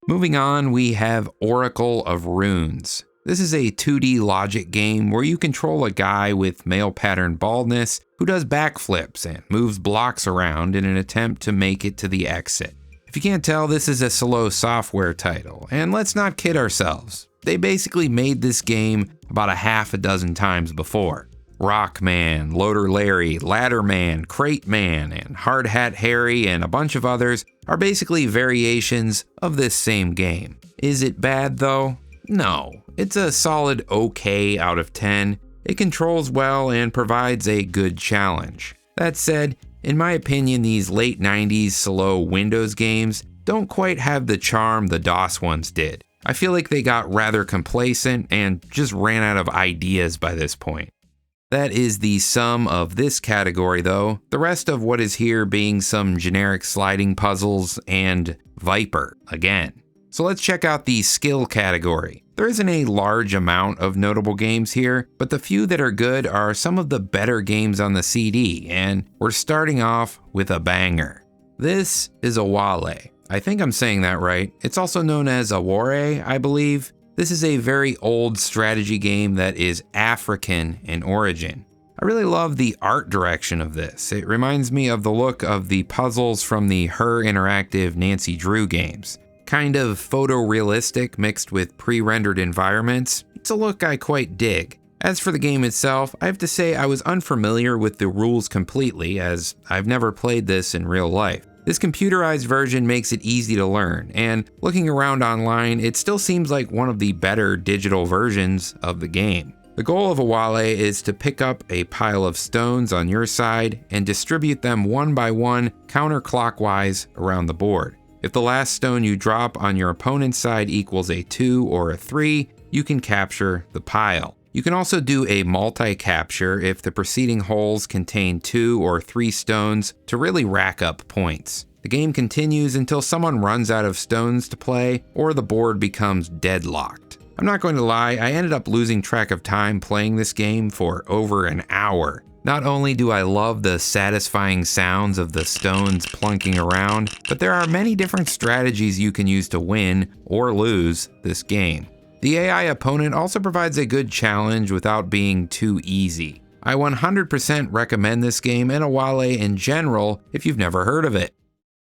[SPEAKER 1] Moving on, we have Oracle of Runes. This is a 2D logic game where you control a guy with male pattern baldness who does backflips and moves blocks around in an attempt to make it to the exit. If you can't tell, this is a slow software title, and let's not kid ourselves. They basically made this game about a half a dozen times before. Rockman, Loader Larry, Ladderman, Crate Man, and Hard Hat Harry, and a bunch of others are basically variations of this same game. Is it bad though? No. It's a solid okay out of 10. It controls well and provides a good challenge. That said, in my opinion, these late 90s slow Windows games don't quite have the charm the DOS ones did. I feel like they got rather complacent and just ran out of ideas by this point. That is the sum of this category though, the rest of what is here being some generic sliding puzzles and Viper again. So let's check out the skill category. There isn't a large amount of notable games here, but the few that are good are some of the better games on the CD, and we're starting off with a banger. This is Awale. I think I'm saying that right. It's also known as Aware, I believe. This is a very old strategy game that is African in origin. I really love the art direction of this. It reminds me of the look of the puzzles from the Her Interactive Nancy Drew games. Kind of photorealistic mixed with pre-rendered environments. It's a look I quite dig. As for the game itself, I have to say I was unfamiliar with the rules completely as I've never played this in real life. This computerized version makes it easy to learn, and looking around online, it still seems like one of the better digital versions of the game. The goal of Awale is to pick up a pile of stones on your side and distribute them one by one counterclockwise around the board. If the last stone you drop on your opponent's side equals a 2 or a 3, you can capture the pile. You can also do a multi-capture if the preceding holes contain 2 or 3 stones to really rack up points. The game continues until someone runs out of stones to play or the board becomes deadlocked. I'm not going to lie, I ended up losing track of time playing this game for over an hour. Not only do I love the satisfying sounds of the stones plunking around, but there are many different strategies you can use to win or lose this game. The AI opponent also provides a good challenge without being too easy. I 100% recommend this game and Awale in general if you've never heard of it.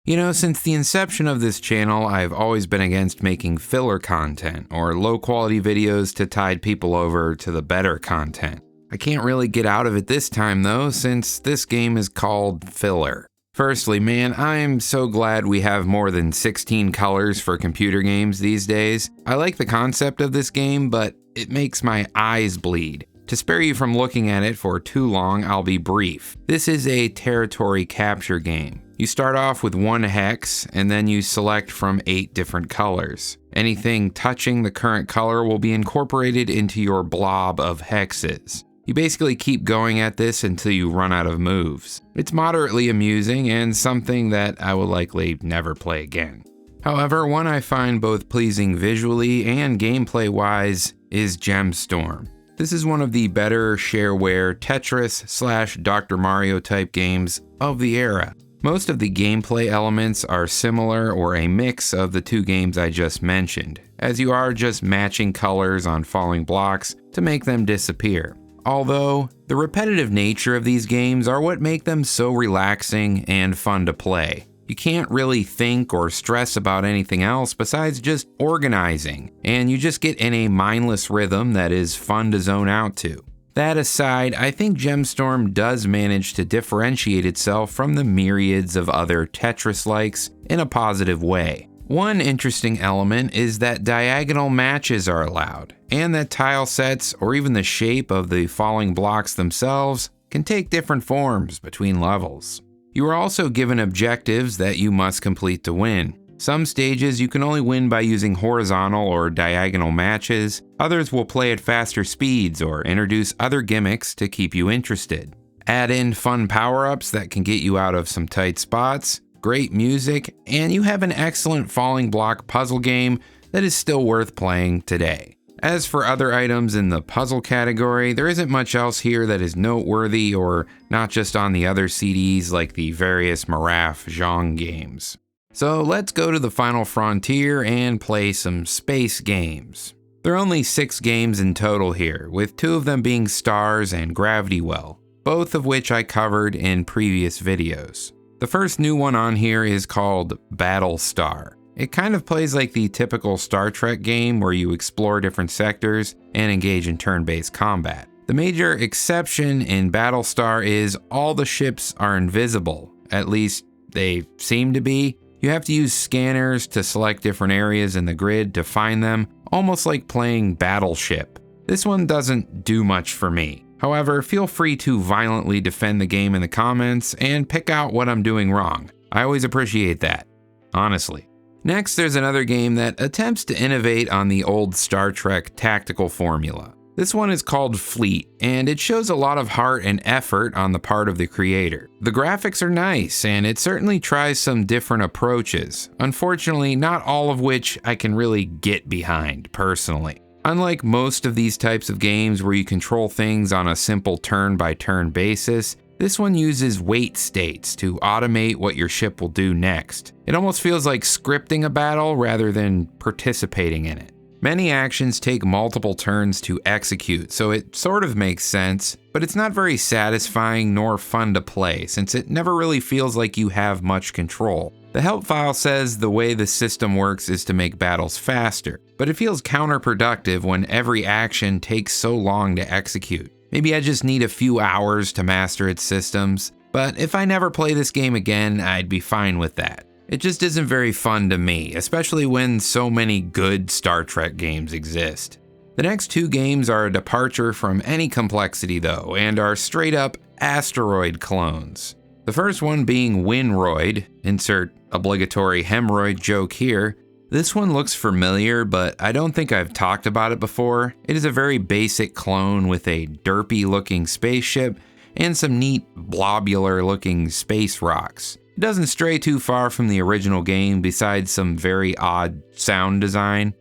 [SPEAKER 1] You know, since the inception of this channel, I've always been against making filler content or low quality videos to tide people over to the better content. I can't really get out of it this time though, since this game is called filler. Firstly, man, I'm so glad we have more than 16 colors for computer games these days. I like the concept of this game, but it makes my eyes bleed. To spare you from looking at it for too long, I'll be brief. This is a territory capture game. You start off with 1 hex, and then you select from 8 different colors. Anything touching the current color will be incorporated into your blob of hexes. You basically keep going at this until you run out of moves. It's moderately amusing and something that I will likely never play again. However, one I find both pleasing visually and gameplay-wise is Gemstorm. This is one of the better shareware Tetris/Dr. Mario type games of the era. Most of the gameplay elements are similar or a mix of the 2 games I just mentioned, as you are just matching colors on falling blocks to make them disappear. Although, the repetitive nature of these games are what make them so relaxing and fun to play. You can't really think or stress about anything else besides just organizing, and you just get in a mindless rhythm that is fun to zone out to. That aside, I think Gemstorm does manage to differentiate itself from the myriads of other Tetris-likes in a positive way. One interesting element is that diagonal matches are allowed, and that tile sets or even the shape of the falling blocks themselves can take different forms between levels. You are also given objectives that you must complete to win. Some stages you can only win by using horizontal or diagonal matches, others will play at faster speeds or introduce other gimmicks to keep you interested. Add in fun power-ups that can get you out of some tight spots, great music, and you have an excellent falling block puzzle game that is still worth playing today. As for other items in the puzzle category, there isn't much else here that is noteworthy or not just on the other CDs like the various Maraf Zhang games. So let's go to the final frontier and play some space games. There are only 6 games in total here, with 2 of them being Stars and Gravity Well, both of which I covered in previous videos. The first new one on here is called Battlestar. It kind of plays like the typical Star Trek game where you explore different sectors and engage in turn-based combat. The major exception in Battlestar is all the ships are invisible, at least they seem to be. You have to use scanners to select different areas in the grid to find them, almost like playing Battleship. This one doesn't do much for me. However, feel free to violently defend the game in the comments and pick out what I'm doing wrong. I always appreciate that, honestly. Next, there's another game that attempts to innovate on the old Star Trek tactical formula. This one is called Fleet, and it shows a lot of heart and effort on the part of the creator. The graphics are nice, and it certainly tries some different approaches, unfortunately not all of which I can really get behind personally. Unlike most of these types of games where you control things on a simple turn-by-turn basis, this one uses wait states to automate what your ship will do next. It almost feels like scripting a battle rather than participating in it. Many actions take multiple turns to execute, so it sort of makes sense, but it's not very satisfying nor fun to play since it never really feels like you have much control. The help file says the way the system works is to make battles faster, but it feels counterproductive when every action takes so long to execute. Maybe I just need a few hours to master its systems, but if I never play this game again, I'd be fine with that. It just isn't very fun to me, especially when so many good Star Trek games exist. The next 2 games are a departure from any complexity though, and are straight up asteroid clones. The first one being Winroid, insert obligatory hemorrhoid joke here. This one looks familiar, but I don't think I've talked about it before. It is a very basic clone with a derpy looking spaceship and some neat blobular looking space rocks. It doesn't stray too far from the original game besides some very odd sound design.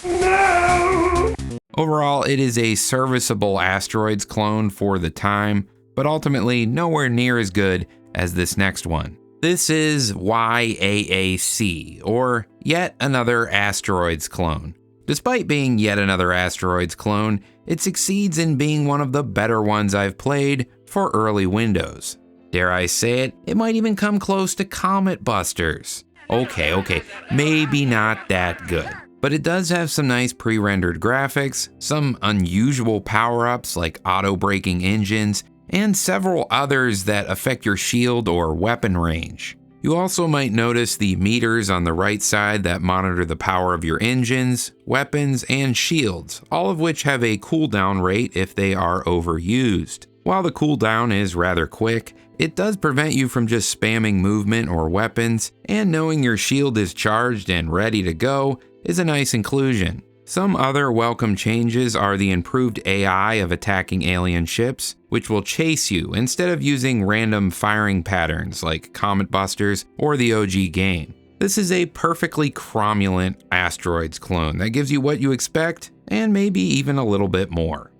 [SPEAKER 1] No! Overall, it is a serviceable Asteroids clone for the time, but ultimately nowhere near as good as this next one. This is YAAC, or Yet Another Asteroids Clone. Despite being yet another Asteroids clone, it succeeds in being one of the better ones I've played for early Windows. Dare I say it, it might even come close to Comet Busters. Okay, maybe not that good. But it does have some nice pre-rendered graphics, some unusual power-ups like auto-braking engines, and several others that affect your shield or weapon range. You also might notice the meters on the right side that monitor the power of your engines, weapons, and shields, all of which have a cooldown rate if they are overused. While the cooldown is rather quick, it does prevent you from just spamming movement or weapons, and knowing your shield is charged and ready to go is a nice inclusion. Some other welcome changes are the improved AI of attacking alien ships, which will chase you instead of using random firing patterns like Comet Busters or the OG game. This is a perfectly cromulent Asteroids clone that gives you what you expect, and maybe even a little bit more.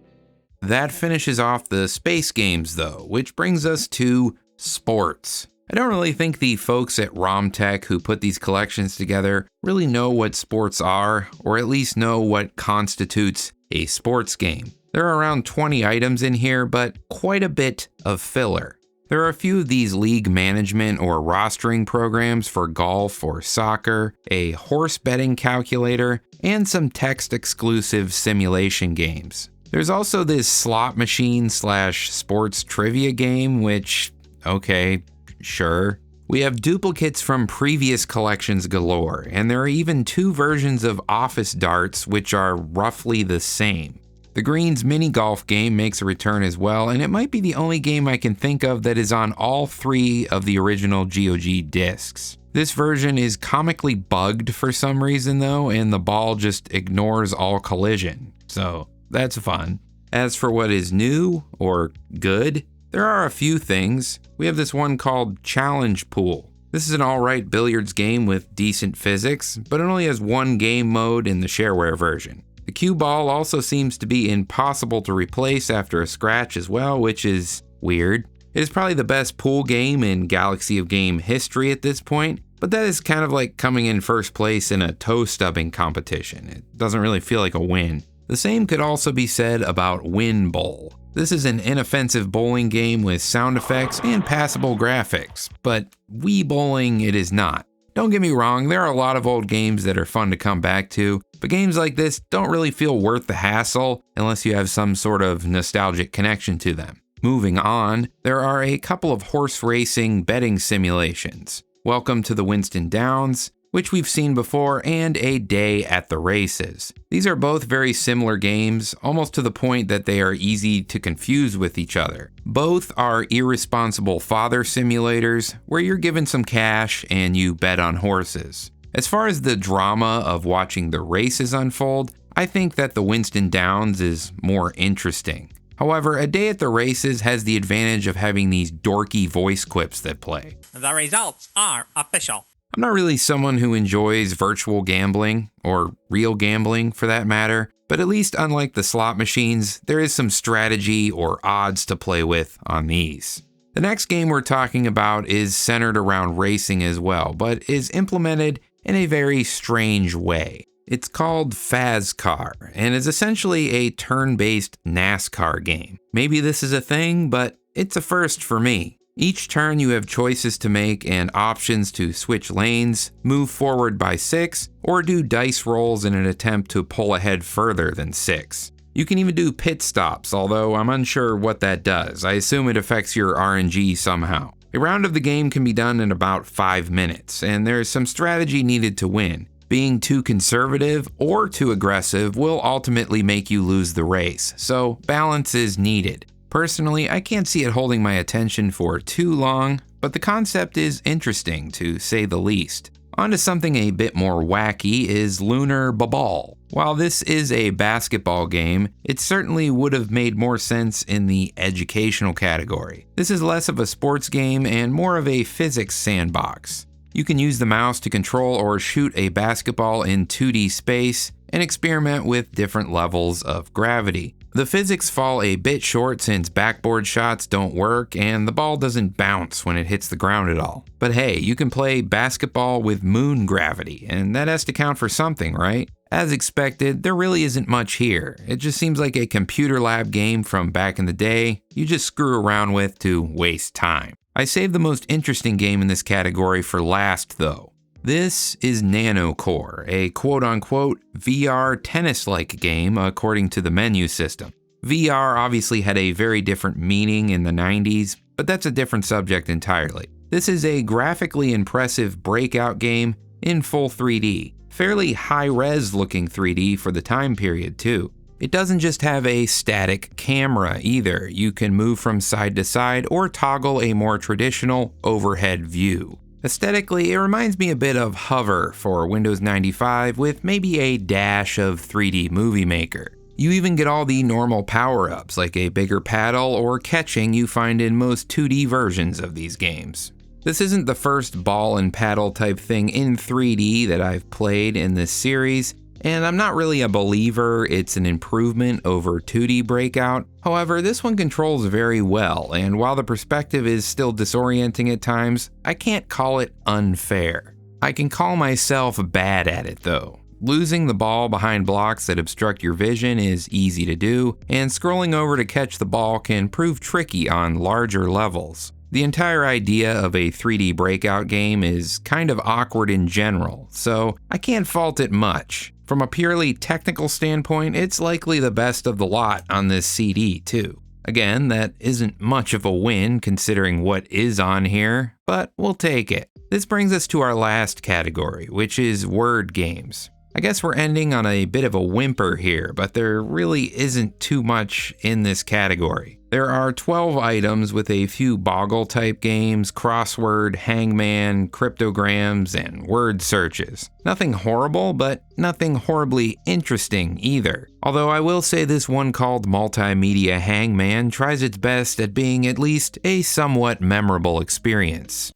[SPEAKER 1] That finishes off the space games though, which brings us to sports. I don't really think the folks at RomTech who put these collections together really know what sports are, or at least know what constitutes a sports game. There are around 20 items in here, but quite a bit of filler. There are a few of these league management or rostering programs for golf or soccer, a horse betting calculator, and some text-exclusive simulation games. There's also this slot machine / sports trivia game, which, okay, sure. We have duplicates from previous collections galore, and there are even 2 versions of Office Darts which are roughly the same. The Green's mini golf game makes a return as well, and it might be the only game I can think of that is on all 3 of the original GOG discs. This version is comically bugged for some reason though, and the ball just ignores all collision, so that's fun. As for what is new, or good, there are a few things. We have this one called Challenge Pool. This is an alright billiards game with decent physics, but it only has 1 game mode in the Shareware version. The cue ball also seems to be impossible to replace after a scratch as well, which is weird. It is probably the best pool game in Galaxy of Game history at this point, but that is kind of like coming in first place in a toe stubbing competition. It doesn't really feel like a win. The same could also be said about Win Bowl. This is an inoffensive bowling game with sound effects and passable graphics, but Wii bowling it is not. Don't get me wrong, there are a lot of old games that are fun to come back to, but games like this don't really feel worth the hassle unless you have some sort of nostalgic connection to them. Moving on, there are a couple of horse racing betting simulations. Welcome to the Winston Downs, which we've seen before, and A Day at the Races. These are both very similar games, almost to the point that they are easy to confuse with each other. Both are irresponsible father simulators, where you're given some cash and you bet on horses. As far as the drama of watching the races unfold, I think that the Winston Downs is more interesting. However, A Day at the Races has the advantage of having these dorky voice quips that play.
[SPEAKER 5] The results are official.
[SPEAKER 1] I'm not really someone who enjoys virtual gambling, or real gambling for that matter, but at least unlike the slot machines, there is some strategy or odds to play with on these. The next game we're talking about is centered around racing as well, but is implemented in a very strange way. It's called FazCar, and is essentially a turn-based NASCAR game. Maybe this is a thing, but it's a first for me. Each turn you have choices to make and options to switch lanes, move forward by 6, or do dice rolls in an attempt to pull ahead further than 6. You can even do pit stops, although I'm unsure what that does. I assume it affects your RNG somehow. A round of the game can be done in about 5 minutes, and there's some strategy needed to win. Being too conservative or too aggressive will ultimately make you lose the race, so balance is needed. Personally, I can't see it holding my attention for too long, but the concept is interesting to say the least. On to something a bit more wacky is Lunar Babal. While this is a basketball game, it certainly would have made more sense in the educational category. This is less of a sports game and more of a physics sandbox. You can use the mouse to control or shoot a basketball in 2D space and experiment with different levels of gravity. The physics fall a bit short since backboard shots don't work and the ball doesn't bounce when it hits the ground at all. But hey, you can play basketball with moon gravity, and that has to count for something, right? As expected, there really isn't much here. It just seems like a computer lab game from back in the day you just screw around with to waste time. I saved the most interesting game in this category for last though. This is Nanocore, a quote-unquote VR tennis-like game according to the menu system. VR obviously had a very different meaning in the 90s, but that's a different subject entirely. This is a graphically impressive breakout game in full 3D. Fairly high-res looking 3D for the time period too. It doesn't just have a static camera either. You can move from side to side or toggle a more traditional overhead view. Aesthetically, it reminds me a bit of Hover for Windows 95 with maybe a dash of 3D Movie Maker. You even get all the normal power-ups like a bigger paddle or catching you find in most 2D versions of these games. This isn't the first ball and paddle type thing in 3D that I've played in this series, and I'm not really a believer it's an improvement over 2D Breakout. However, this one controls very well, and while the perspective is still disorienting at times, I can't call it unfair. I can call myself bad at it though. Losing the ball behind blocks that obstruct your vision is easy to do, and scrolling over to catch the ball can prove tricky on larger levels. The entire idea of a 3D Breakout game is kind of awkward in general, so I can't fault it much. From a purely technical standpoint, it's likely the best of the lot on this CD too. Again, that isn't much of a win considering what is on here, but we'll take it. This brings us to our last category, which is word games. I guess we're ending on a bit of a whimper here, but there really isn't too much in this category. There are 12 items with a few boggle-type games, crossword, hangman, cryptograms, and word searches. Nothing horrible, but nothing horribly interesting either. Although I will say this one called Multimedia Hangman tries its best at being at least a somewhat memorable experience.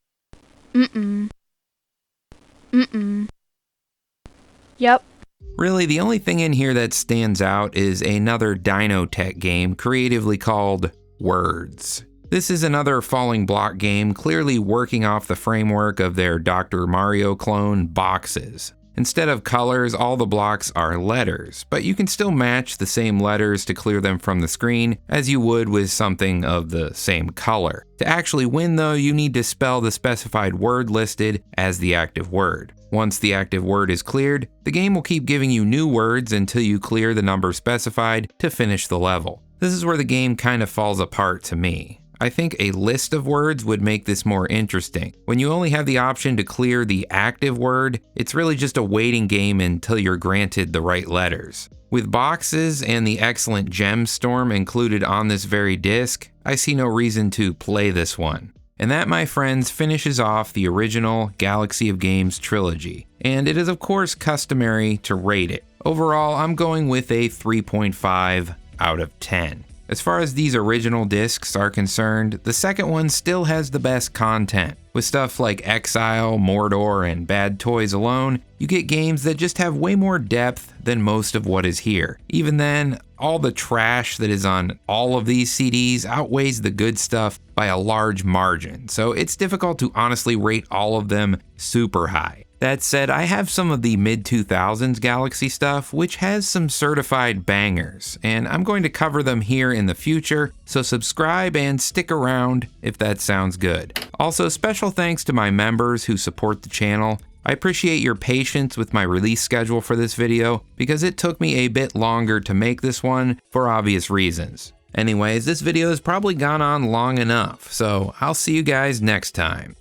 [SPEAKER 6] Yep.
[SPEAKER 1] Really, the only thing in here that stands out is another Dynotech game creatively called Words. This is another falling block game clearly working off the framework of their Dr. Mario clone Boxes. Instead of colors, all the blocks are letters, but you can still match the same letters to clear them from the screen as you would with something of the same color. To actually win though, you need to spell the specified word listed as the active word. Once the active word is cleared, the game will keep giving you new words until you clear the number specified to finish the level. This is where the game kind of falls apart to me. I think a list of words would make this more interesting. When you only have the option to clear the active word, it's really just a waiting game until you're granted the right letters. With Boxes and the excellent Gem Storm included on this very disc, I see no reason to play this one. And that, my friends, finishes off the original Galaxy of Games trilogy. And it is of course customary to rate it. Overall, I'm going with a 3.5 out of 10. As far as these original discs are concerned, the second one still has the best content. With stuff like Exile, Mordor, and Bad Toys alone, you get games that just have way more depth than most of what is here. Even then, all the trash that is on all of these CDs outweighs the good stuff by a large margin, so it's difficult to honestly rate all of them super high. That said, I have some of the mid-2000s Galaxy stuff, which has some certified bangers, and I'm going to cover them here in the future, so subscribe and stick around if that sounds good. Also, special thanks to my members who support the channel. I appreciate your patience with my release schedule for this video, because it took me a bit longer to make this one for obvious reasons. Anyways, this video has probably gone on long enough, so I'll see you guys next time.